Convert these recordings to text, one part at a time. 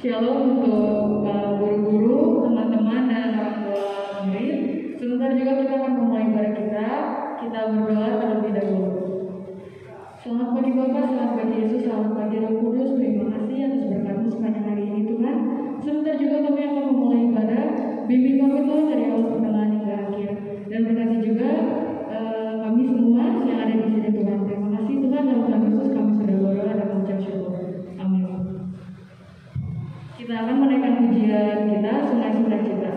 Shalom untuk guru-guru, teman-teman, dan orang tua murid. Sebentar juga kita akan memulai ibadah kita. Kita berdoa terlebih dahulu. Selamat pagi Bapak, selamat pagi Yesus, selamat pagi Roh Kudus. Terima kasih atas berkat-Mu sepanjang hari ini Tuhan. Sebentar juga kami akan memulai ibadah. Bimbing kami Tuhan dari awal pertengahan hingga akhir. Dan berkati juga kami semua yang ada di sini Tuhan. Terima kasih Tuhan, dalam nama Yesus kami sudah berdoa dan mengucap syukur. Amin. Kita akan menaikkan pujian kita, Sungai Sukacita.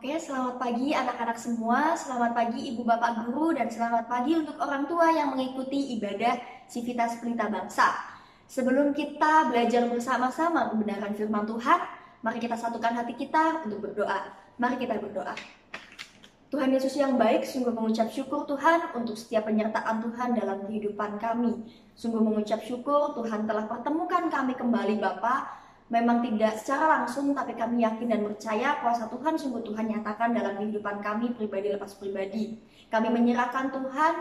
Oke, selamat pagi anak-anak semua, selamat pagi ibu bapak guru, dan selamat pagi untuk orang tua yang mengikuti ibadah Civitas Pelita Bangsa. Sebelum kita belajar bersama-sama kebenaran firman Tuhan, mari kita satukan hati kita untuk berdoa. Mari kita berdoa. Tuhan Yesus yang baik, sungguh mengucap syukur Tuhan untuk setiap penyertaan Tuhan dalam kehidupan kami. Sungguh mengucap syukur Tuhan telah pertemukan kami kembali Bapa. Memang tidak secara langsung, tapi kami yakin dan percaya kuasa Tuhan sungguh Tuhan nyatakan dalam kehidupan kami pribadi lepas pribadi. Kami menyerahkan Tuhan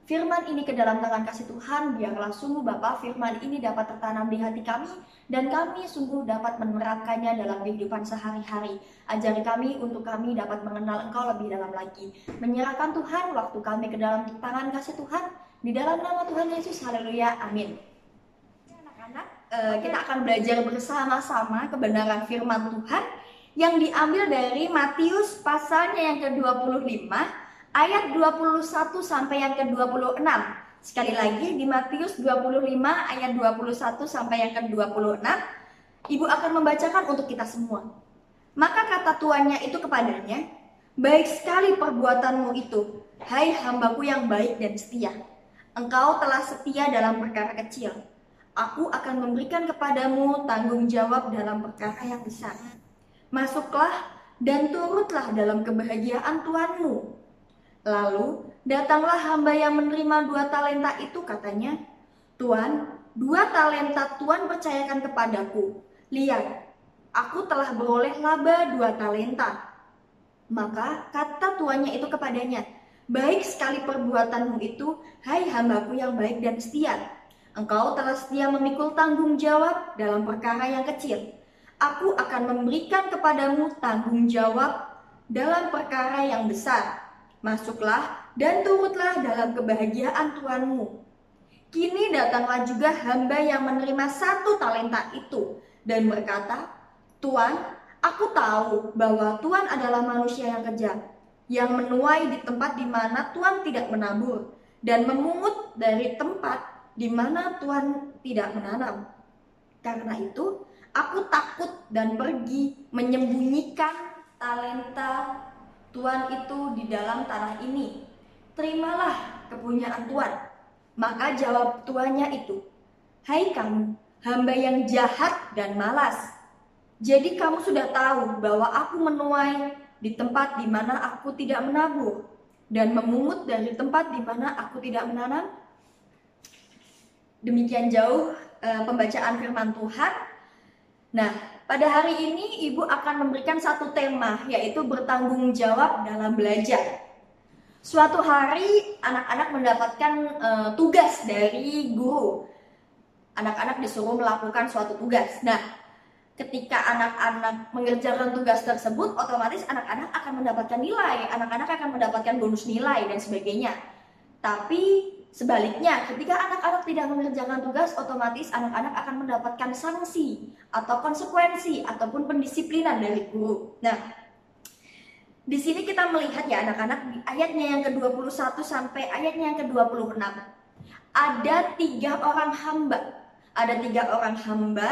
firman ini ke dalam tangan kasih Tuhan, biarlah sungguh Bapa firman ini dapat tertanam di hati kami dan kami sungguh dapat menerapkannya dalam kehidupan sehari-hari. Ajari kami untuk kami dapat mengenal Engkau lebih dalam lagi. Menyerahkan Tuhan waktu kami ke dalam tangan kasih Tuhan, di dalam nama Tuhan Yesus, haleluya, amin. Kita akan belajar bersama-sama kebenaran firman Tuhan yang diambil dari Matius pasalnya yang ke-25 ayat 21 sampai yang ke-26. Sekali lagi di Matius 25 ayat 21 sampai yang ke-26, Ibu akan membacakan untuk kita semua. Maka kata tuannya itu kepadanya, "Baik sekali perbuatanmu itu, hai hambaku yang baik dan setia. Engkau telah setia dalam perkara kecil. Aku akan memberikan kepadamu tanggung jawab dalam perkara yang besar. Masuklah dan turutlah dalam kebahagiaan Tuanmu." Lalu datanglah hamba yang menerima 2 talenta itu, katanya, "Tuan, 2 talenta Tuan percayakan kepadaku. Lihat, aku telah beroleh laba 2 talenta." Maka kata tuannya itu kepadanya, "Baik sekali perbuatanmu itu, hai hambaku yang baik dan setia. Engkau telah setia memikul tanggung jawab dalam perkara yang kecil. Aku akan memberikan kepadamu tanggung jawab dalam perkara yang besar. Masuklah dan turutlah dalam kebahagiaan Tuanmu." Kini datanglah juga hamba yang menerima 1 talenta itu dan berkata, "Tuan, aku tahu bahwa Tuan adalah manusia yang kejam, yang menuai di tempat di mana Tuan tidak menabur dan memungut dari tempat di mana Tuan tidak menanam. Karena itu, aku takut dan pergi menyembunyikan talenta Tuan itu di dalam tanah ini. Terimalah kepunyaan Tuan." Maka jawab tuannya itu, "Hai kamu, hamba yang jahat dan malas. Jadi kamu sudah tahu bahwa aku menuai di tempat di mana aku tidak menabur dan memungut dari tempat di mana aku tidak menanam." Demikian jauh pembacaan firman Tuhan. Nah, pada hari ini Ibu akan memberikan satu tema, yaitu bertanggung jawab dalam belajar. Suatu hari anak-anak mendapatkan tugas dari guru. Anak-anak disuruh melakukan suatu tugas. Nah, ketika anak-anak mengerjakan tugas tersebut, otomatis anak-anak akan mendapatkan nilai, anak-anak akan mendapatkan bonus nilai dan sebagainya. Tapi sebaliknya, ketika anak-anak tidak mengerjakan tugas, otomatis anak-anak akan mendapatkan sanksi atau konsekuensi ataupun pendisiplinan dari guru. Nah, di sini kita melihat ya anak-anak di ayatnya yang ke-21 sampai ayatnya yang ke-26. Ada 3 orang hamba. Ada 3 orang hamba.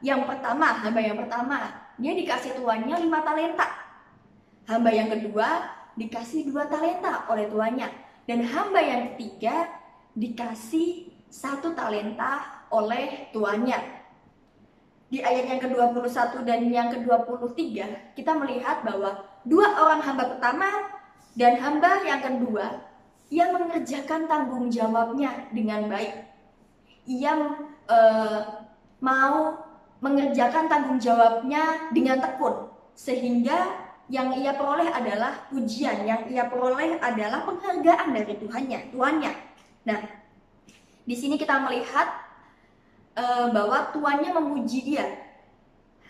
Hamba yang pertama, dia dikasih tuannya 5 talenta. Hamba yang kedua dikasih 2 talenta oleh tuannya. Dan hamba yang ketiga dikasih 1 talenta oleh tuannya. Di ayat yang ke-21 dan yang ke-23 kita melihat bahwa 2 orang hamba pertama dan hamba yang kedua, ia mengerjakan tanggung jawabnya dengan baik. Ia mau mengerjakan tanggung jawabnya dengan tekun, sehingga yang ia peroleh adalah pujian, yang ia peroleh adalah penghargaan dari tuannya. Nah, di sini kita melihat bahwa tuannya memuji dia.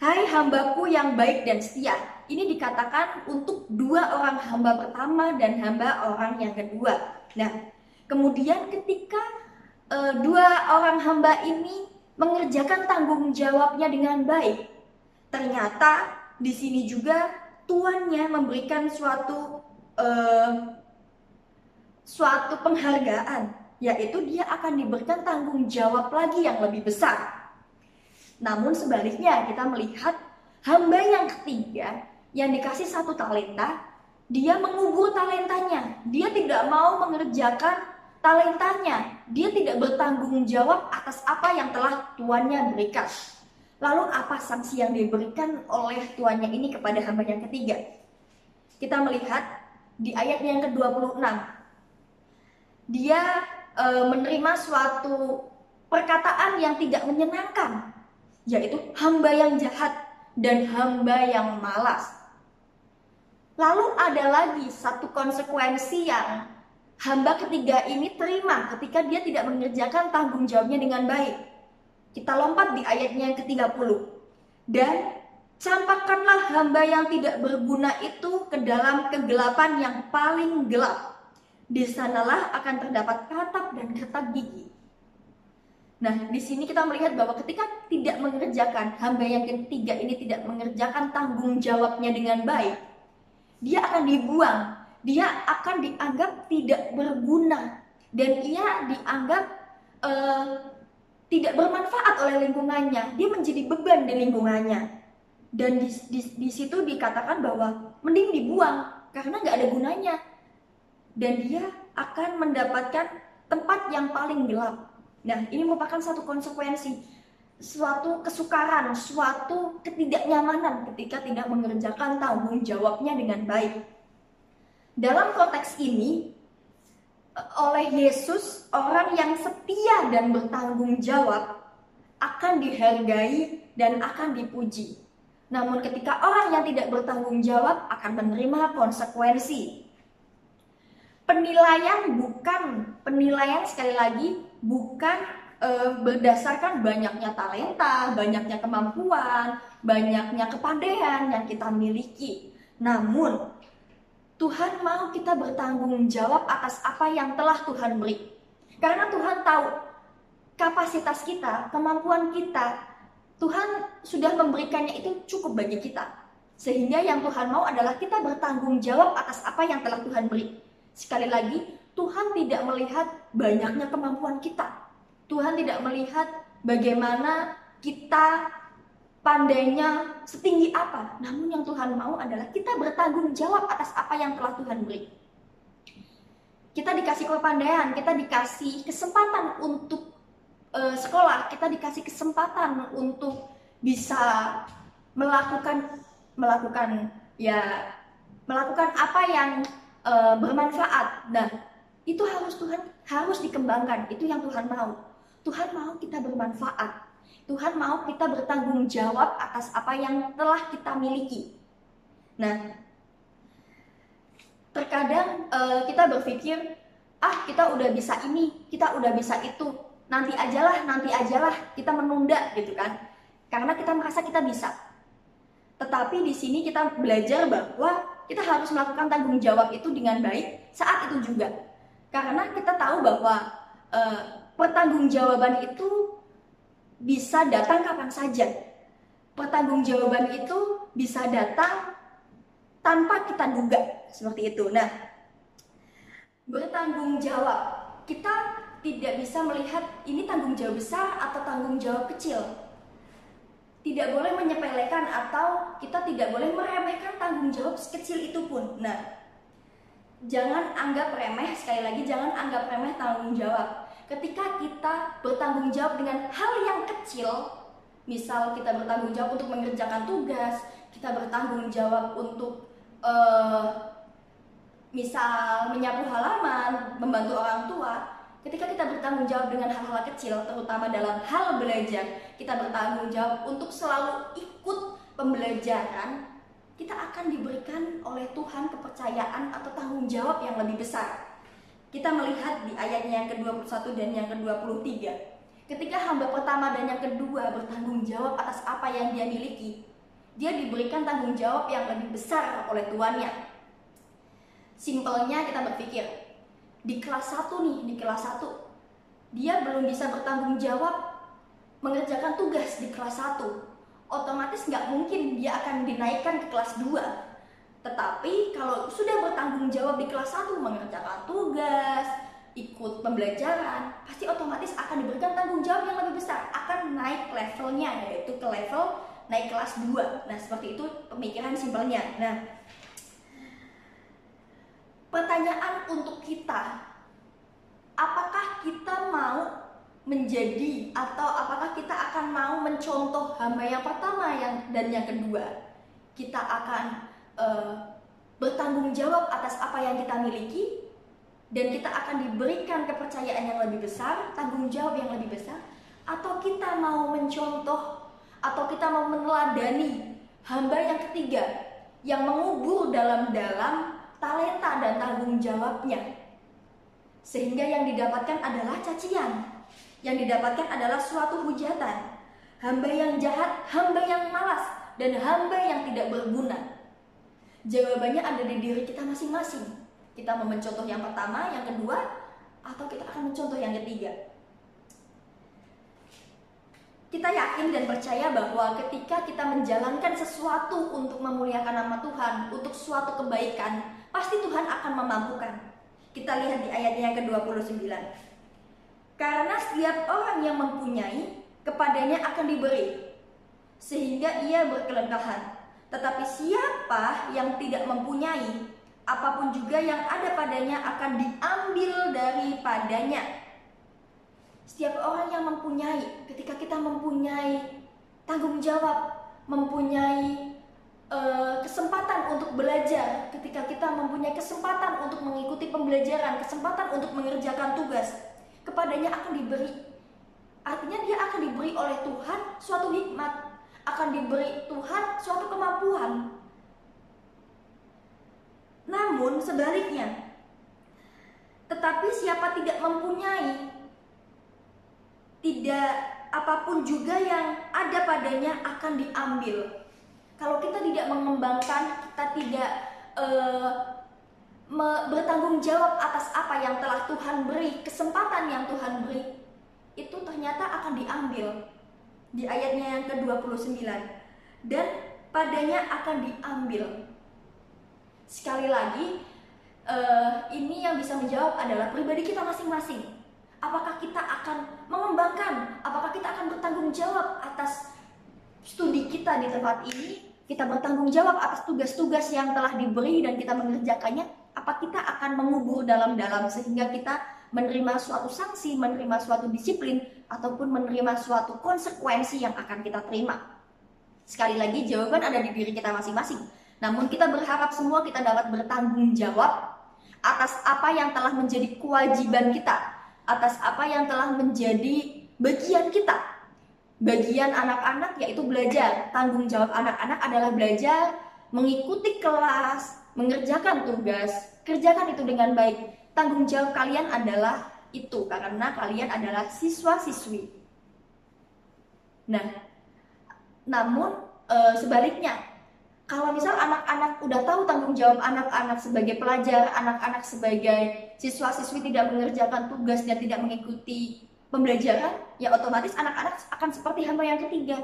"Hai hambaku yang baik dan setia." Ini dikatakan untuk 2 orang hamba pertama dan hamba orang yang kedua. Nah, kemudian ketika 2 orang hamba ini mengerjakan tanggung jawabnya dengan baik, ternyata di sini juga tuannya memberikan suatu penghargaan, yaitu dia akan diberikan tanggung jawab lagi yang lebih besar. Namun sebaliknya kita melihat hamba yang ketiga, yang dikasih 1 talenta, dia mengubur talentanya. Dia tidak mau mengerjakan talentanya. Dia tidak bertanggung jawab atas apa yang telah tuannya berikan. Lalu apa sanksi yang diberikan oleh tuannya ini kepada hamba yang ketiga? Kita melihat di ayat yang ke-26. Dia menerima suatu perkataan yang tidak menyenangkan, yaitu hamba yang jahat dan hamba yang malas. Lalu ada lagi satu konsekuensi yang hamba ketiga ini terima ketika dia tidak mengerjakan tanggung jawabnya dengan baik. Kita lompat di ayatnya yang ke-30. Dan campakkanlah hamba yang tidak berguna itu ke dalam kegelapan yang paling gelap. Di sanalah akan terdapat katak dan retak gigi. Nah, di sini kita melihat bahwa ketika tidak mengerjakan, hamba yang ketiga ini tidak mengerjakan tanggung jawabnya dengan baik, dia akan dibuang, dia akan dianggap tidak berguna, dan ia dianggap tidak bermanfaat oleh lingkungannya. Dia menjadi beban di lingkungannya, dan di situ dikatakan bahwa mending dibuang karena nggak ada gunanya, dan dia akan mendapatkan tempat yang paling gelap. Nah, ini merupakan satu konsekuensi, suatu kesukaran, suatu ketidaknyamanan ketika tidak mengerjakan tanggung jawabnya dengan baik. Dalam konteks ini, oleh Yesus, orang yang setia dan bertanggung jawab akan dihargai dan akan dipuji. Namun ketika orang yang tidak bertanggung jawab akan menerima konsekuensi. Penilaian sekali lagi bukan berdasarkan banyaknya talenta, banyaknya kemampuan, banyaknya kepandaian yang kita miliki. Namun Tuhan mau kita bertanggung jawab atas apa yang telah Tuhan beri. Karena Tuhan tahu kapasitas kita, kemampuan kita, Tuhan sudah memberikannya itu cukup bagi kita. Sehingga yang Tuhan mau adalah kita bertanggung jawab atas apa yang telah Tuhan beri. Sekali lagi, Tuhan tidak melihat banyaknya kemampuan kita. Tuhan tidak melihat bagaimana kita pandainya setinggi apa. Namun yang Tuhan mau adalah kita bertanggung jawab atas apa yang telah Tuhan beri. Kita dikasih kepandaian, kita dikasih kesempatan untuk sekolah, kita dikasih kesempatan untuk bisa melakukan apa yang bermanfaat. Nah, itu harus dikembangkan. Itu yang Tuhan mau. Tuhan mau kita bermanfaat. Tuhan mau kita bertanggung jawab atas apa yang telah kita miliki. Nah, terkadang kita berpikir, kita udah bisa ini, kita udah bisa itu, nanti ajalah, kita menunda gitu kan. Karena kita merasa kita bisa. Tetapi di sini kita belajar bahwa kita harus melakukan tanggung jawab itu dengan baik saat itu juga. Karena kita tahu bahwa pertanggungjawaban itu bisa datang kapan saja. Pertanggungjawaban itu bisa datang tanpa kita duga, seperti itu. Nah, bertanggung jawab, kita tidak bisa melihat ini tanggung jawab besar atau tanggung jawab kecil. Tidak boleh menyepelekan atau kita tidak boleh meremehkan tanggung jawab sekecil itu pun. Nah, jangan anggap remeh, sekali lagi jangan anggap remeh tanggung jawab. Ketika kita bertanggung jawab dengan hal yang kecil, misal kita bertanggung jawab untuk mengerjakan tugas, kita bertanggung jawab untuk misal menyapu halaman, membantu orang tua. Ketika kita bertanggung jawab dengan hal-hal kecil, terutama dalam hal belajar, kita bertanggung jawab untuk selalu ikut pembelajaran, kita akan diberikan oleh Tuhan kepercayaan atau tanggung jawab yang lebih besar. Kita melihat di ayatnya yang ke-21 dan yang ke-23. Ketika hamba pertama dan yang kedua bertanggung jawab atas apa yang dia miliki, dia diberikan tanggung jawab yang lebih besar oleh tuannya. Simpelnya kita berpikir, di kelas 1 dia belum bisa bertanggung jawab mengerjakan tugas di kelas 1. Otomatis nggak mungkin dia akan dinaikkan ke kelas 2. Tetapi kalau sudah bertanggung jawab di kelas 1 mengerjakan tugas, ikut pembelajaran, pasti otomatis akan diberikan tanggung jawab yang lebih besar, akan naik levelnya, yaitu ke level naik kelas 2. Nah, seperti itu pemikiran simpelnya. Nah, pertanyaan untuk kita, apakah kita mau menjadi atau apakah kita akan mau mencontoh hamba yang pertama dan yang kedua? Kita akan bertanggung jawab atas apa yang kita miliki, dan kita akan diberikan kepercayaan yang lebih besar, tanggung jawab yang lebih besar, atau kita mau mencontoh atau kita mau meneladani hamba yang ketiga yang mengubur dalam-dalam talenta dan tanggung jawabnya, sehingga yang didapatkan adalah cacian, yang didapatkan adalah suatu hujatan, hamba yang jahat, hamba yang malas, dan hamba yang tidak berguna. Jawabannya ada di diri kita masing-masing. Kita mau mencontoh yang pertama, yang kedua, atau kita akan mencontoh yang ketiga. Kita yakin dan percaya bahwa ketika kita menjalankan sesuatu untuk memuliakan nama Tuhan, untuk suatu kebaikan, pasti Tuhan akan memampukan. Kita lihat di ayatnya yang ke-29. Karena setiap orang yang mempunyai, kepadanya akan diberi, sehingga ia berkelengahan. Tetapi siapa yang tidak mempunyai, apapun juga yang ada padanya akan diambil daripadanya. Setiap orang yang mempunyai, ketika kita mempunyai tanggung jawab, mempunyai kesempatan untuk belajar, ketika kita mempunyai kesempatan untuk mengikuti pembelajaran, kesempatan untuk mengerjakan tugas, kepadanya akan diberi. Artinya dia akan diberi oleh Tuhan suatu hikmat, akan diberi Tuhan suatu kemampuan. Namun sebaliknya, tetapi siapa tidak mempunyai, tidak apapun juga yang ada padanya akan diambil. Kalau kita tidak mengembangkan, kita tidak bertanggung jawab atas apa yang telah Tuhan beri, kesempatan yang Tuhan beri, itu ternyata akan diambil. Di ayatnya yang ke-29, dan padanya akan diambil. Sekali lagi, ini yang bisa menjawab adalah pribadi kita masing-masing. Apakah kita akan mengembangkan, apakah kita akan bertanggung jawab atas studi kita di tempat ini, kita bertanggung jawab atas tugas-tugas yang telah diberi dan kita mengerjakannya, apa kita akan mengubur dalam-dalam sehingga kita menerima suatu sanksi, menerima suatu disiplin, ataupun menerima suatu konsekuensi yang akan kita terima. Sekali lagi, jawaban ada di diri kita masing-masing. Namun kita berharap semua kita dapat bertanggung jawab atas apa yang telah menjadi kewajiban kita, atas apa yang telah menjadi bagian kita. Bagian anak-anak yaitu belajar. Tanggung jawab anak-anak adalah belajar, mengikuti kelas, mengerjakan tugas, kerjakan itu dengan baik. Tanggung jawab kalian adalah itu, karena kalian adalah siswa-siswi. Nah, namun sebaliknya, kalau misal anak-anak udah tahu tanggung jawab anak-anak sebagai pelajar, anak-anak sebagai siswa-siswi tidak mengerjakan tugas dan tidak mengikuti pembelajaran, ya otomatis anak-anak akan seperti hamba yang ketiga.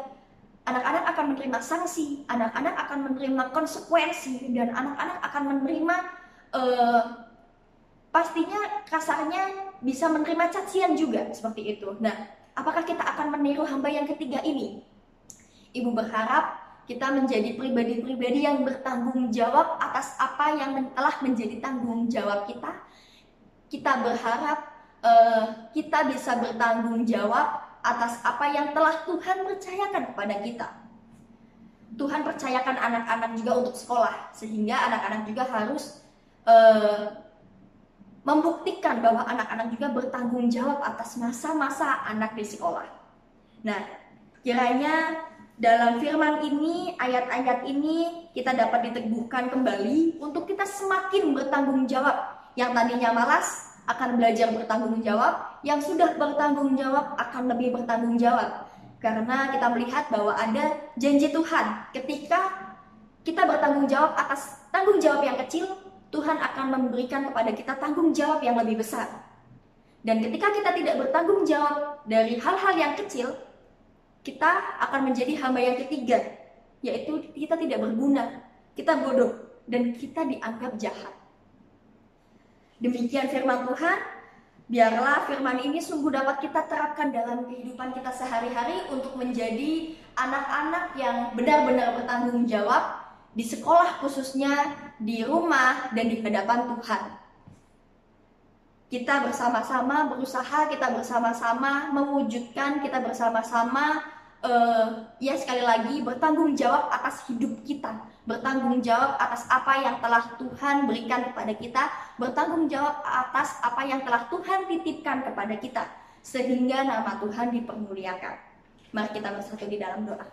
Anak-anak akan menerima sanksi, anak-anak akan menerima konsekuensi, dan anak-anak akan menerima pastinya kasarnya bisa menerima cacian juga seperti itu. Nah, apakah kita akan meniru hamba yang ketiga ini? Ibu berharap kita menjadi pribadi-pribadi yang bertanggung jawab atas apa yang telah menjadi tanggung jawab kita. Kita berharap kita bisa bertanggung jawab atas apa yang telah Tuhan percayakan kepada kita. Tuhan percayakan anak-anak juga untuk sekolah, sehingga anak-anak juga harus membuktikan bahwa anak-anak juga bertanggung jawab atas masa-masa anak di sekolah. Nah, kiranya dalam firman ini, ayat-ayat ini, kita dapat diteguhkan kembali untuk kita semakin bertanggung jawab. Yang tadinya malas akan belajar bertanggung jawab, yang sudah bertanggung jawab akan lebih bertanggung jawab. Karena kita melihat bahwa ada janji Tuhan, ketika kita bertanggung jawab atas tanggung jawab yang kecil, Tuhan akan memberikan kepada kita tanggung jawab yang lebih besar. Dan ketika kita tidak bertanggung jawab dari hal-hal yang kecil, kita akan menjadi hamba yang ketiga, yaitu kita tidak berguna, kita bodoh, dan kita dianggap jahat. Demikian firman Tuhan. Biarlah firman ini sungguh dapat kita terapkan dalam kehidupan kita sehari-hari untuk menjadi anak-anak yang benar-benar bertanggung jawab di sekolah khususnya, di rumah, dan di hadapan Tuhan. Kita bersama-sama berusaha, kita bersama-sama mewujudkan, kita bersama-sama ya sekali lagi bertanggung jawab atas hidup kita, bertanggung jawab atas apa yang telah Tuhan berikan kepada kita, bertanggung jawab atas apa yang telah Tuhan titipkan kepada kita, sehingga nama Tuhan dipermuliakan. Mari kita bersatu di dalam doa.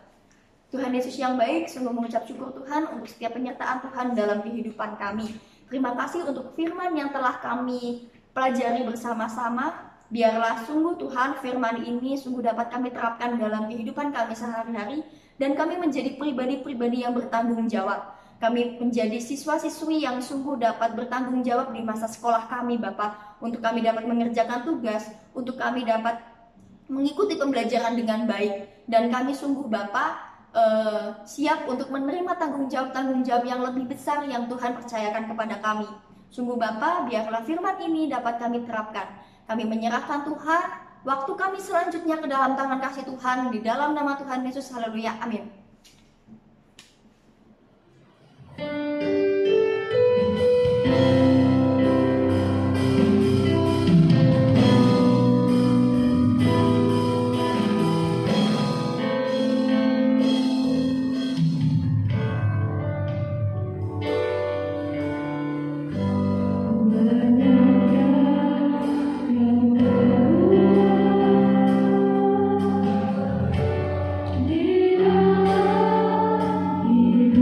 Tuhan Yesus yang baik, sungguh mengucap syukur Tuhan untuk setiap penyertaan Tuhan dalam kehidupan kami. Terima kasih untuk firman yang telah kami pelajari bersama-sama. Biarlah sungguh Tuhan firman ini sungguh dapat kami terapkan dalam kehidupan kami sehari-hari, dan kami menjadi pribadi-pribadi yang bertanggung jawab. Kami menjadi siswa-siswi yang sungguh dapat bertanggung jawab di masa sekolah kami, Bapak, untuk kami dapat mengerjakan tugas, untuk kami dapat mengikuti pembelajaran dengan baik. Dan kami sungguh, Bapak, siap untuk menerima tanggung jawab yang lebih besar yang Tuhan percayakan kepada kami. Sungguh Bapa, biarlah firman ini dapat kami terapkan. Kami menyerahkan Tuhan waktu kami selanjutnya ke dalam tangan kasih Tuhan, di dalam nama Tuhan Yesus. Haleluya, amin. Di dalam hidup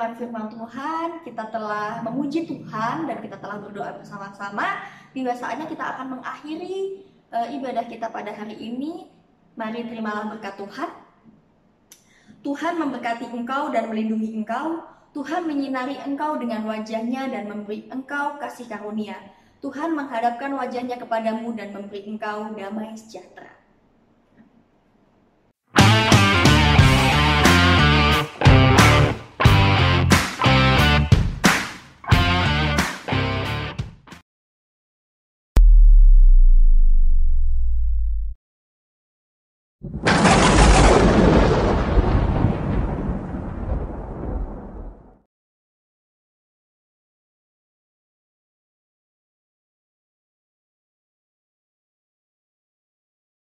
mendengarkan firman Tuhan, kita telah memuji Tuhan, dan kita telah berdoa bersama-sama. Tiba saatnya kita akan mengakhiri ibadah kita pada hari ini. Mari terimalah berkat Tuhan. Tuhan memberkati engkau dan melindungi engkau. Tuhan menyinari engkau dengan wajahnya dan memberi engkau kasih karunia. Tuhan menghadapkan wajahnya kepadamu dan memberi engkau damai sejahtera.